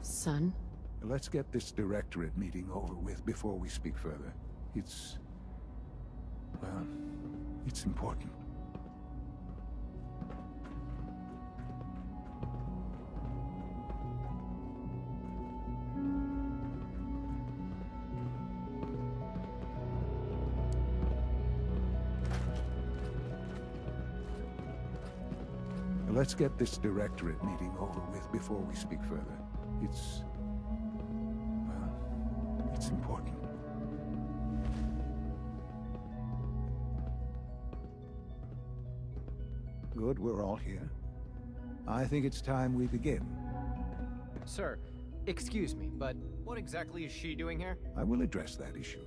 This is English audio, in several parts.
Son? Let's get this Directorate meeting over with before we speak further. It's... well, it's important. Let's get this Directorate meeting over with before we speak further. It's... well, it's important. Good, we're all here. I think it's time we begin. Sir, excuse me, but what exactly is she doing here? I will address that issue.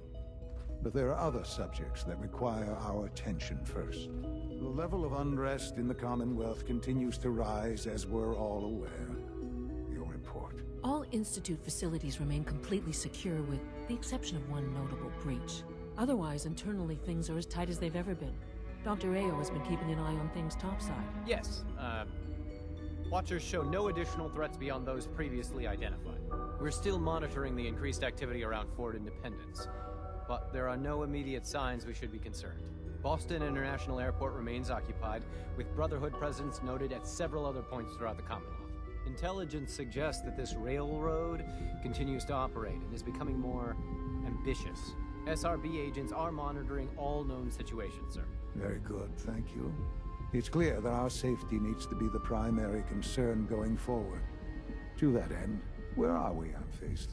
But there are other subjects that require our attention first. The level of unrest in the Commonwealth continues to rise, as we're all aware. Your report. All Institute facilities remain completely secure with the exception of one notable breach. Otherwise, internally, things are as tight as they've ever been. Dr. Ayo has been keeping an eye on things topside. Yes, Watchers show no additional threats beyond those previously identified. We're still monitoring the increased activity around Fort Independence, but there are no immediate signs we should be concerned. Boston International Airport remains occupied, with Brotherhood presence noted at several other points throughout the Commonwealth. Intelligence suggests that this railroad continues to operate and is becoming more ambitious. SRB agents are monitoring all known situations, sir. Very good, thank you. It's clear that our safety needs to be the primary concern going forward. To that end, where are we on Phase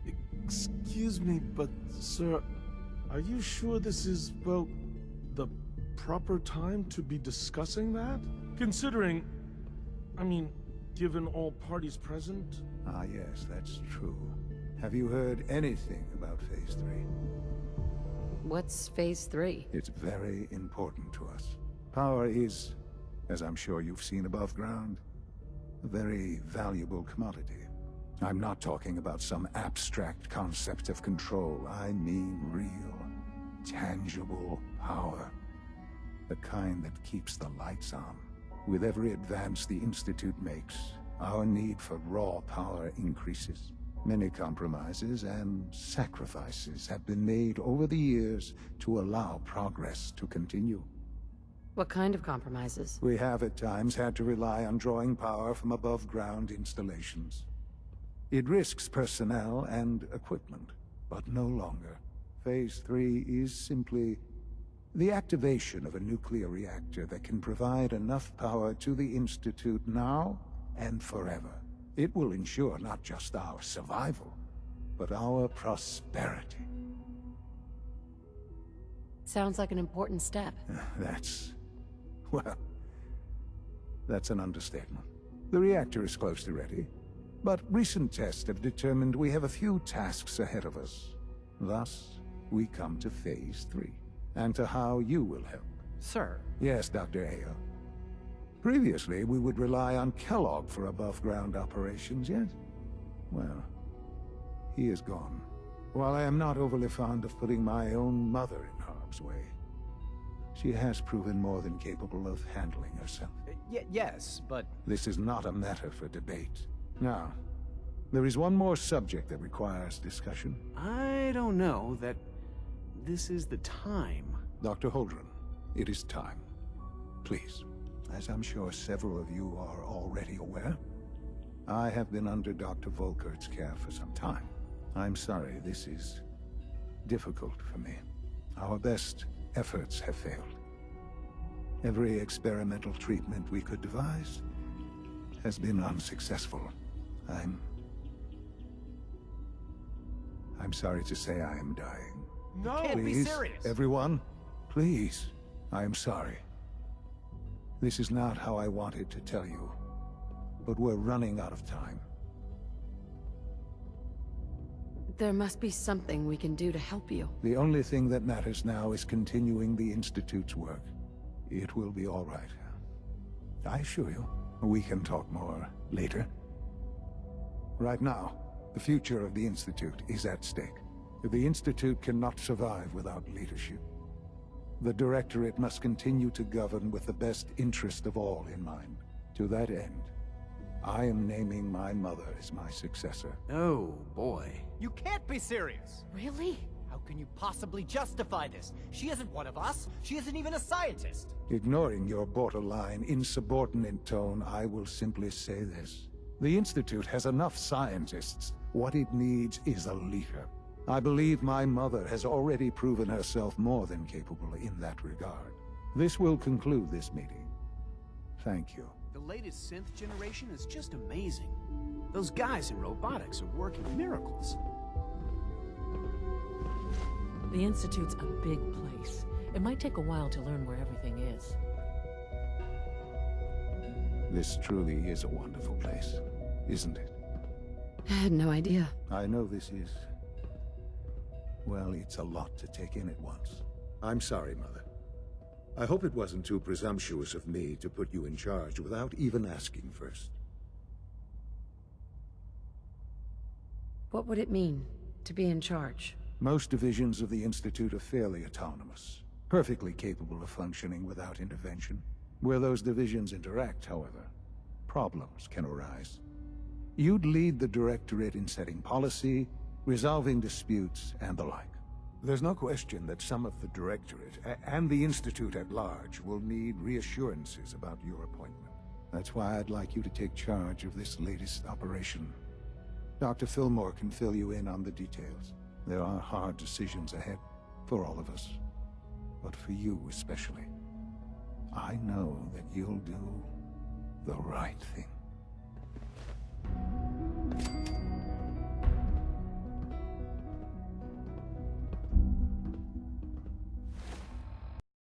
3? Excuse me, but, sir, are you sure this is, well, the proper time to be discussing that? Considering, I mean, given all parties present? Ah, yes, that's true. Have you heard anything about Phase 3? What's Phase 3? It's very important to us. Power is, as I'm sure you've seen above ground, a very valuable commodity. I'm not talking about some abstract concept of control. I mean real, tangible power. The kind that keeps the lights on. With every advance the Institute makes, our need for raw power increases. Many compromises and sacrifices have been made over the years to allow progress to continue. What kind of compromises? We have at times had to rely on drawing power from above-ground installations. It risks personnel and equipment, but no longer. Phase 3 is simply the activation of a nuclear reactor that can provide enough power to the Institute now and forever. It will ensure not just our survival, but our prosperity. Sounds like an important step. Well, that's an understatement. The reactor is close to ready, but recent tests have determined we have a few tasks ahead of us. Thus, we come to Phase 3, and to how you will help. Sir. Yes, Dr. Ayo. Previously, we would rely on Kellogg for above-ground operations, yes? Well, he is gone. While I am not overly fond of putting my own mother in harm's way, she has proven more than capable of handling herself. Yes, but... This is not a matter for debate. Now, there is one more subject that requires discussion. I don't know that this is the time. Dr. Holdren, it is time. Please, as I'm sure several of you are already aware, I have been under Dr. Volkert's care for some time. I'm sorry, this is difficult for me. Our best efforts have failed. Every experimental treatment we could devise has been unsuccessful. I'm sorry to say I am dying. No! Can't be Please, serious. everyone, please, I am sorry. This is not how I wanted to tell you, but we're running out of time. There must be something we can do to help you. The only thing that matters now is continuing the Institute's work. It will be all right. I assure you, we can talk more later. Right now, the future of the Institute is at stake. The Institute cannot survive without leadership. The Directorate must continue to govern with the best interest of all in mind. To that end, I am naming my mother as my successor. Oh, boy. You can't be serious! Really? How can you possibly justify this? She isn't one of us. She isn't even a scientist. Ignoring your borderline, insubordinate tone, I will simply say this. The Institute has enough scientists. What it needs is a leader. I believe my mother has already proven herself more than capable in that regard. This will conclude this meeting. Thank you. The latest synth generation is just amazing. Those guys in robotics are working miracles. The Institute's a big place. It might take a while to learn where everything is. This truly is a wonderful place, isn't it? I had no idea. I know this is... well, it's a lot to take in at once. I'm sorry, Mother. I hope it wasn't too presumptuous of me to put you in charge without even asking first. What would it mean to be in charge? Most divisions of the Institute are fairly autonomous, perfectly capable of functioning without intervention. Where those divisions interact, however, problems can arise. You'd lead the Directorate in setting policy, resolving disputes, and the like. There's no question that some of the Directorate, and the Institute at large, will need reassurances about your appointment. That's why I'd like you to take charge of this latest operation. Dr. Fillmore can fill you in on the details. There are hard decisions ahead, for all of us. But for you especially. I know that you'll do the right thing.